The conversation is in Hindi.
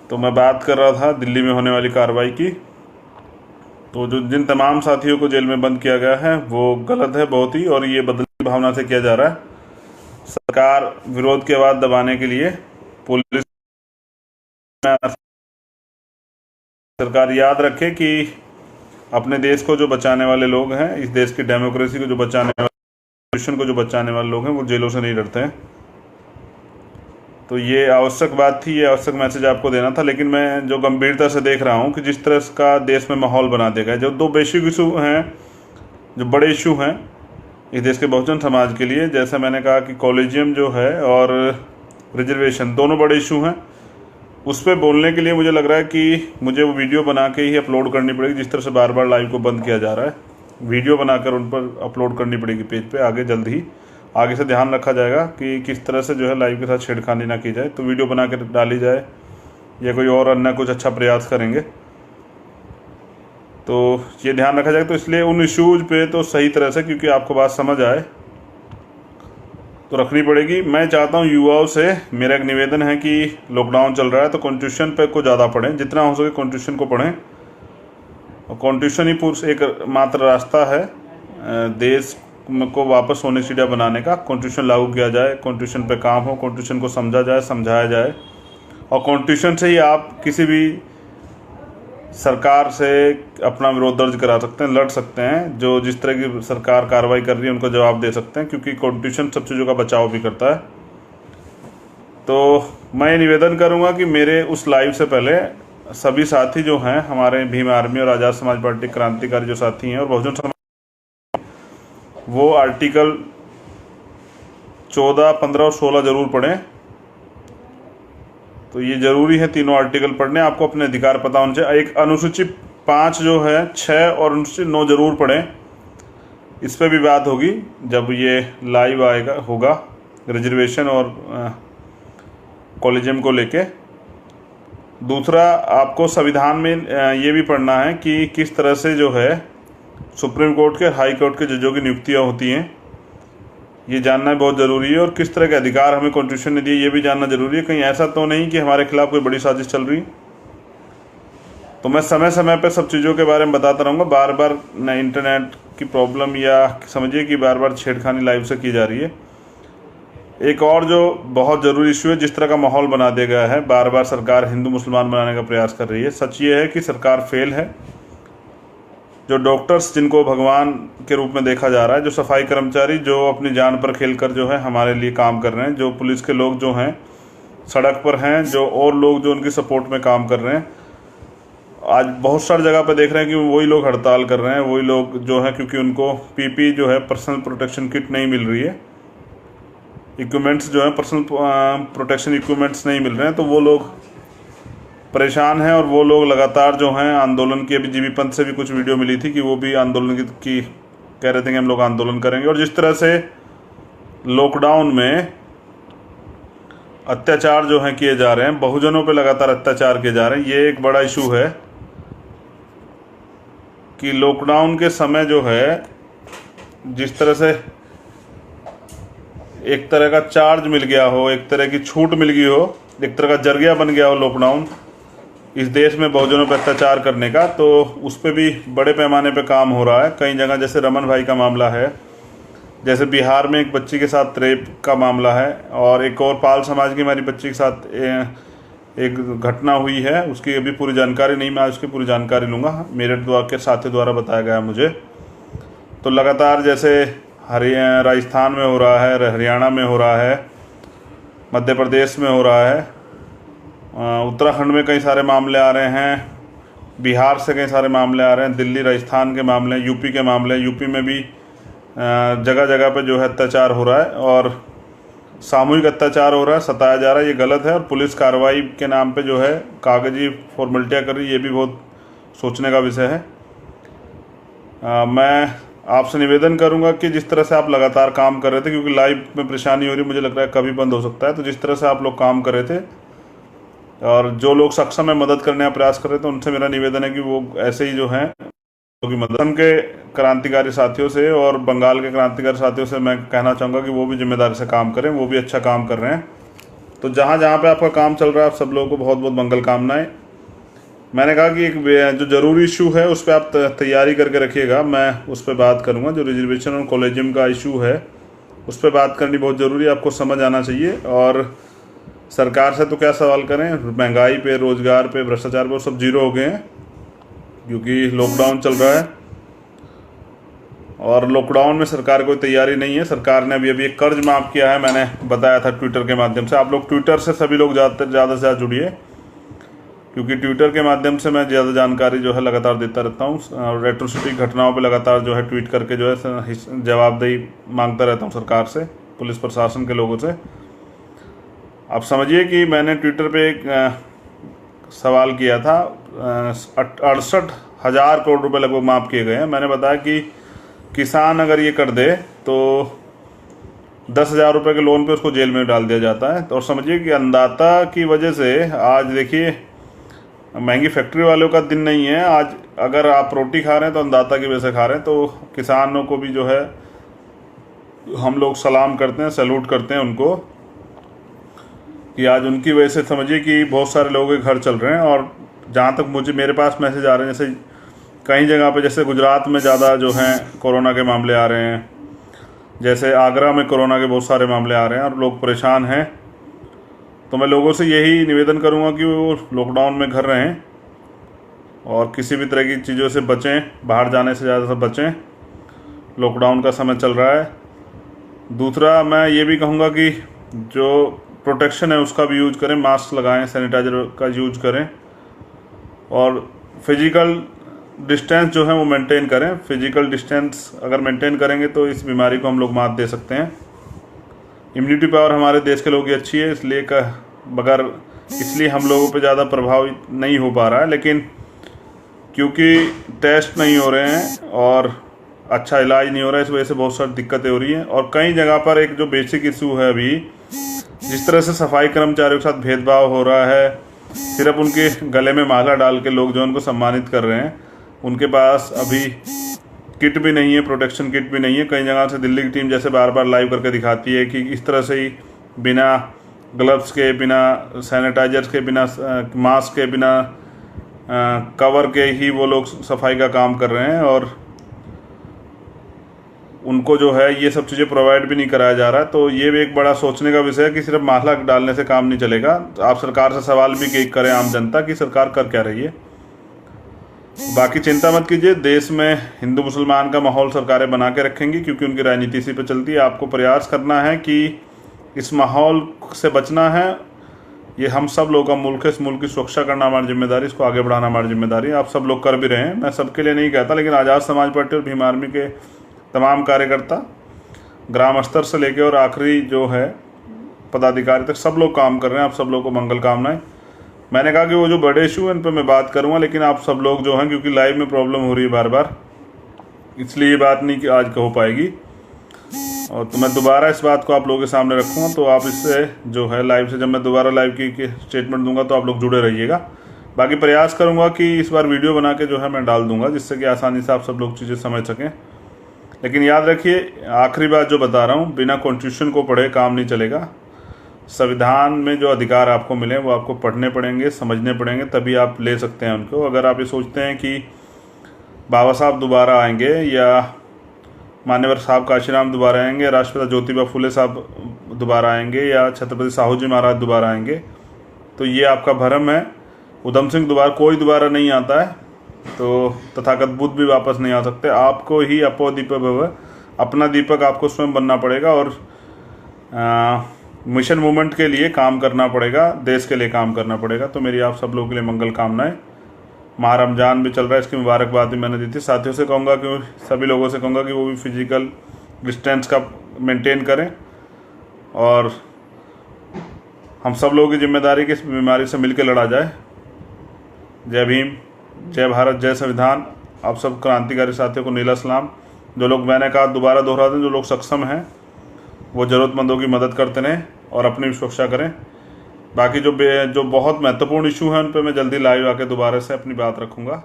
तो मैं बात कर रहा था दिल्ली में होने वाली कार्रवाई की। तो जो जिन तमाम साथियों को जेल में बंद किया गया है वो गलत है बहुत ही, और ये बदली भावना से किया जा रहा है। सरकार विरोध की आवाज़ दबाने के लिए पुलिस, सरकार याद रखे कि अपने देश को जो बचाने वाले लोग हैं, इस देश की डेमोक्रेसी को जो बचाने वाले, कॉन्स्टिट्यूशन को जो बचाने वाले लोग हैं, वो जेलों से नहीं डरते हैं। तो ये आवश्यक बात थी, ये आवश्यक मैसेज आपको देना था। लेकिन मैं जो गंभीरता से देख रहा हूँ कि जिस तरह का देश में माहौल बना देगा, जो दो बेसिक इशू हैं, जो बड़े इशू हैं इस देश के बहुजन समाज के लिए, जैसे मैंने कहा कि कॉलेजियम जो है और रिजर्वेशन, दोनों बड़े इशू हैं। उस पर बोलने के लिए मुझे लग रहा है कि मुझे वो वीडियो बना के ही अपलोड करनी पड़ेगी। जिस तरह से बार बार लाइव को बंद किया जा रहा है, वीडियो बनाकर उन पर अपलोड करनी पड़ेगी पेज पे। आगे जल्द ही आगे से ध्यान रखा जाएगा कि किस तरह से जो है लाइव के साथ छेड़खानी ना की जाए। तो वीडियो बना कर डाली जाए या कोई और अन्य कुछ अच्छा प्रयास करेंगे तो ये ध्यान रखा जाएगा। तो इसलिए उन इश्यूज पे तो सही तरह से, क्योंकि आपको बात समझ आए, तो रखनी पड़ेगी। मैं चाहता हूँ युवाओं से मेरा एक निवेदन है कि लॉकडाउन चल रहा है तो कॉन्स्टिट्यूशन पे को ज़्यादा पढ़ें, जितना हो सके कॉन्स्टिट्यूशन को पढ़ें। और कॉन्स्टिट्यूशन ही पूर्ण एक मात्र रास्ता है देश को वापस सोने चिड़िया बनाने का। कॉन्स्टिट्यूशन लागू किया जाए, कॉन्स्टिट्यूशन पे काम हो, कॉन्स्टिट्यूशन को समझा जाए, समझाया जाए, और कॉन्स्टिट्यूशन से ही आप किसी भी सरकार से अपना विरोध दर्ज करा सकते हैं, लड़ सकते हैं। जो जिस तरह की सरकार कार्रवाई कर रही है उनको जवाब दे सकते हैं, क्योंकि कॉन्स्टिट्यूशन सब चीज़ों का बचाव भी करता है। तो मैं निवेदन करूंगा कि मेरे उस लाइव से पहले सभी साथी जो हैं, हमारे भीम आर्मी और आज़ाद समाज पार्टी क्रांतिकारी जो साथी हैं और बहुजन समाज, वो आर्टिकल 14, 15 और 16 ज़रूर पढ़ें। तो ये ज़रूरी है, तीनों आर्टिकल पढ़ने। आपको अपने अधिकार पता होना चाहिए। एक अनुसूची 5 जो है, 6 और अनुसूची 9 ज़रूर पढ़ें। इस पर भी बात होगी जब ये लाइव आएगा, होगा, रिजर्वेशन और कॉलेजियम को लेके। दूसरा, आपको संविधान में ये भी पढ़ना है कि किस तरह से जो है सुप्रीम कोर्ट के, हाई कोर्ट के जजों की नियुक्तियाँ होती हैं, ये जानना बहुत ज़रूरी है। और किस तरह के अधिकार हमें कॉन्स्टिट्यूशन ने दिए, ये भी जानना ज़रूरी है। कहीं ऐसा तो नहीं कि हमारे खिलाफ कोई बड़ी साजिश चल रही। तो मैं समय समय पर सब चीज़ों के बारे में बताता रहूँगा। बार बार न इंटरनेट की प्रॉब्लम, या समझिए कि बार बार छेड़खानी लाइव से की जा रही है। एक और जो बहुत ज़रूरी इशू है, जिस तरह का माहौल बना दिया गया है, बार बार सरकार हिंदू मुसलमान बनाने का प्रयास कर रही है। सच ये है कि सरकार फेल है। जो डॉक्टर्स जिनको भगवान के रूप में देखा जा रहा है, जो सफाई कर्मचारी जो अपनी जान पर खेलकर जो है हमारे लिए काम कर रहे हैं, जो पुलिस के लोग जो हैं सड़क पर हैं, जो और लोग जो उनकी सपोर्ट में काम कर रहे हैं, आज बहुत सारी जगह पर देख रहे हैं कि वही लोग हड़ताल कर रहे हैं। वही लोग जो हैं, क्योंकि उनको पीपी जो है, पर्सनल प्रोटेक्शन किट नहीं मिल रही है, इक्विपमेंट्स जो है, पर्सनल प्रोटेक्शन इक्विपमेंट्स नहीं मिल रहे हैं, तो वो लोग परेशान हैं। और वो लोग लगातार जो हैं आंदोलन की, अभी जीबी पंत से भी कुछ वीडियो मिली थी कि वो भी आंदोलन की कह रहे थे कि हम लोग आंदोलन करेंगे। और जिस तरह से लॉकडाउन में अत्याचार जो हैं किए जा रहे हैं, बहुजनों पे लगातार अत्याचार किए जा रहे हैं, ये एक बड़ा इशू है कि लॉकडाउन के समय जो है, जिस तरह से एक तरह का चार्ज मिल गया हो, एक तरह की छूट मिल गई हो, एक तरह का जरिया बन गया हो लॉकडाउन इस देश में बहुजनों पर अत्याचार करने का, तो उस पर भी बड़े पैमाने पे काम हो रहा है। कई जगह, जैसे रमन भाई का मामला है, जैसे बिहार में एक बच्ची के साथ रेप का मामला है, और एक और पाल समाज की हमारी बच्ची के साथ एक घटना हुई है। उसकी अभी पूरी जानकारी नहीं, मैं उसकी पूरी जानकारी लूँगा, मेरठ के साथी द्वारा बताया गया मुझे। तो लगातार जैसे राजस्थान में हो रहा है, हरियाणा में हो रहा है, मध्य प्रदेश में हो रहा है, उत्तराखंड में कई सारे मामले आ रहे हैं, बिहार से कई सारे मामले आ रहे हैं, दिल्ली राजस्थान के मामले, यूपी के मामले, यूपी में भी जगह जगह पे जो है अत्याचार हो रहा है, और सामूहिक अत्याचार हो रहा है, सताया जा रहा है। ये गलत है। और पुलिस कार्रवाई के नाम पे जो है कागजी फॉर्मेलिटियाँ कर रही है, ये भी बहुत सोचने का विषय है। मैं आपसे निवेदन करूंगा कि जिस तरह से आप लगातार काम कर रहे थे, क्योंकि लाइव में परेशानी हो रही, मुझे लग रहा है कभी बंद हो सकता है, तो जिस तरह से आप लोग काम कर रहे थे और जो लोग सक्षम है मदद करने का प्रयास कर रहे थे, उनसे मेरा निवेदन है कि वो ऐसे ही जो हैं की मदद के क्रांतिकारी साथियों से और बंगाल के क्रांतिकारी साथियों से मैं कहना चाहूँगा कि वो भी जिम्मेदारी से काम करें। वो भी अच्छा काम कर रहे हैं। तो जहाँ जहाँ पे आपका काम चल रहा है, आप सब लोगों को बहुत बहुत मंगल कामनाएं। मैंने कहा कि एक जो ज़रूरी इशू है उस पर आप तैयारी करके रखिएगा, मैं उस पर बात करूँगा। जो रिजर्वेशन और कॉलेजियम का इशू है उस पर बात करनी बहुत ज़रूरी है, आपको समझ आना चाहिए। और सरकार से तो क्या सवाल करें, महंगाई पे, रोज़गार पे, भ्रष्टाचार पे, वो सब जीरो हो गए हैं क्योंकि लॉकडाउन चल रहा है। और लॉकडाउन में सरकार कोई तैयारी नहीं है। सरकार ने अभी एक कर्ज माफ़ किया है, मैंने बताया था ट्विटर के माध्यम से। आप लोग ट्विटर से सभी लोग ज़्यादा से ज़्यादा जुड़िए, क्योंकि ट्विटर के माध्यम से मैं ज़्यादा जानकारी जो है लगातार देता रहता हूँ। रेट्रोसिटी घटनाओं पे लगातार जो है ट्वीट करके जो है जवाबदेही मांगता रहता हूँ सरकार से, पुलिस प्रशासन के लोगों से। आप समझिए कि मैंने ट्विटर पे एक सवाल किया था, 68,000 करोड़ रुपए लगभग माफ़ किए गए हैं। मैंने बताया कि किसान अगर ये कर दे तो 10,000 रुपये के लोन पे उसको जेल में डाल दिया जाता है। तो और समझिए कि अन्नदाता की वजह से आज देखिए, महंगी फैक्ट्री वालों का दिन नहीं है आज। अगर आप रोटी खा रहे हैं तो अन्नदाता की वजह से खा रहे हैं। तो किसानों को भी जो है हम लोग सलाम करते हैं, सैल्यूट करते हैं उनको, कि आज उनकी वजह से समझिए कि बहुत सारे लोगों के घर चल रहे हैं। और जहाँ तक मेरे पास मैसेज आ रहे हैं, जैसे कई जगह पे, जैसे गुजरात में ज़्यादा जो हैं कोरोना के मामले आ रहे हैं, जैसे आगरा में कोरोना के बहुत सारे मामले आ रहे हैं और लोग परेशान हैं। तो मैं लोगों से यही निवेदन करूंगा कि वो लॉकडाउन में घर रहें और किसी भी तरह की चीज़ों से बचें, बाहर जाने से ज़्यादा से बचें। लॉकडाउन का समय चल रहा है। दूसरा मैं ये भी कहूँगा कि जो प्रोटेक्शन है उसका भी यूज करें, मास्क लगाएं, सैनिटाइजर का यूज करें और फिजिकल डिस्टेंस जो है वो मेंटेन करें। फिजिकल डिस्टेंस अगर मेंटेन करेंगे तो इस बीमारी को हम लोग मात दे सकते हैं। इम्यूनिटी पावर हमारे देश के लोगों की अच्छी है, इसलिए हम लोगों पे ज़्यादा प्रभाव नहीं हो पा रहा है। लेकिन क्योंकि टेस्ट नहीं हो रहे हैं और अच्छा इलाज नहीं हो रहा है, इस वजह से बहुत सारी दिक्कतें हो रही हैं। और कई जगह पर एक जो बेसिक इशू है अभी, जिस तरह से सफाई कर्मचारियों के साथ भेदभाव हो रहा है, सिर्फ उनके गले में माला डाल के लोग जो उनको सम्मानित कर रहे हैं, उनके पास अभी किट भी नहीं है, प्रोटेक्शन किट भी नहीं है। कई जगह से दिल्ली की टीम जैसे बार बार लाइव करके दिखाती है कि इस तरह से ही बिना ग्लव्स के, बिना सैनिटाइजर्स के, बिना मास्क के, बिना कवर के ही वो लोग सफाई का काम कर रहे हैं और उनको जो है ये सब चीज़ें प्रोवाइड भी नहीं कराया जा रहा है। तो ये भी एक बड़ा सोचने का विषय है कि सिर्फ माला डालने से काम नहीं चलेगा। आप सरकार से सवाल भी करें, आम जनता, की सरकार कर क्या रही है। बाकी चिंता मत कीजिए, देश में हिंदू मुसलमान का माहौल सरकारें बना के रखेंगी, क्योंकि उनकी राजनीति इसी पे चलती है। आपको प्रयास करना है कि इस माहौल से बचना है। ये हम सब लोगों का मुल्क है, इस मुल्क की सुरक्षा करना हमारी जिम्मेदारी, इसको आगे बढ़ाना हमारी जिम्मेदारी। आप सब लोग कर भी रहे हैं, मैं सबके लिए नहीं कहता, लेकिन आज़ाद समाज पार्टी और भीम आर्मी के तमाम कार्यकर्ता ग्राम स्तर से लेकर और आखिरी जो है पदाधिकारी तक सब लोग काम कर रहे हैं। आप सब लोग को मंगल कामनाएं। मैंने कहा कि वो जो बड़े इशू हैं इन पर मैं बात करूंगा, लेकिन आप सब लोग जो हैं, क्योंकि लाइव में प्रॉब्लम हो रही है बार बार, इसलिए ये बात नहीं कि आज हो पाएगी। और तो मैं दोबारा इस बात को आप लोगों के सामने रखूँगा, तो आप इससे जो है लाइव से, जब मैं दोबारा लाइव की स्टेटमेंट दूंगा तो आप लोग जुड़े रहिएगा। बाकी प्रयास करूँगा कि इस बार वीडियो बना के जो है मैं डाल दूँगा, जिससे कि आसानी से आप सब लोग चीज़ें समझ सकें। लेकिन याद रखिए, आखिरी बात जो बता रहा हूँ, बिना कॉन्स्टिट्यूशन को पढ़े काम नहीं चलेगा। संविधान में जो अधिकार आपको मिले वो आपको पढ़ने पड़ेंगे, समझने पड़ेंगे, तभी आप ले सकते हैं उनको। अगर आप ये सोचते हैं कि बाबा साहब दोबारा आएंगे या मान्यवर साहब काशीराम दोबारा आएंगे, राष्ट्रपिता ज्योतिबा फुले साहब दोबारा आएंगे या छत्रपति साहू जी महाराज दोबारा आएंगे, तो ये आपका भ्रम है। उधम सिंह कोई दोबारा नहीं आता है, तो तथागत बुद्ध भी वापस नहीं आ सकते। आपको ही अपो दीपक भव, अपना दीपक आपको स्वयं बनना पड़ेगा और मिशन मूवमेंट के लिए काम करना पड़ेगा, देश के लिए काम करना पड़ेगा। तो मेरी आप सब लोगों के लिए मंगल कामनाएं। माह रमज़ान भी चल रहा है, इसकी मुबारकबाद भी मैंने दी थी। साथियों से कहूँगा कि सभी लोगों से कहूँगा कि वो भी फिजिकल डिस्टेंस का मेंटेन करें और हम सब लोगों की जिम्मेदारी कि इस बीमारी से मिलकर लड़ा जाए। जय भीम, जय भारत, जय संविधान। आप सब क्रांतिकारी साथियों को नीला सलाम। जो लोग, मैंने कहा दोबारा दोहरा दें, जो लोग सक्षम हैं वो ज़रूरतमंदों की मदद करते रहें और अपनी भी सुरक्षा करें। बाकी जो बहुत महत्वपूर्ण इशू हैं उन पर मैं जल्दी लाइव आके दोबारा से अपनी बात रखूँगा।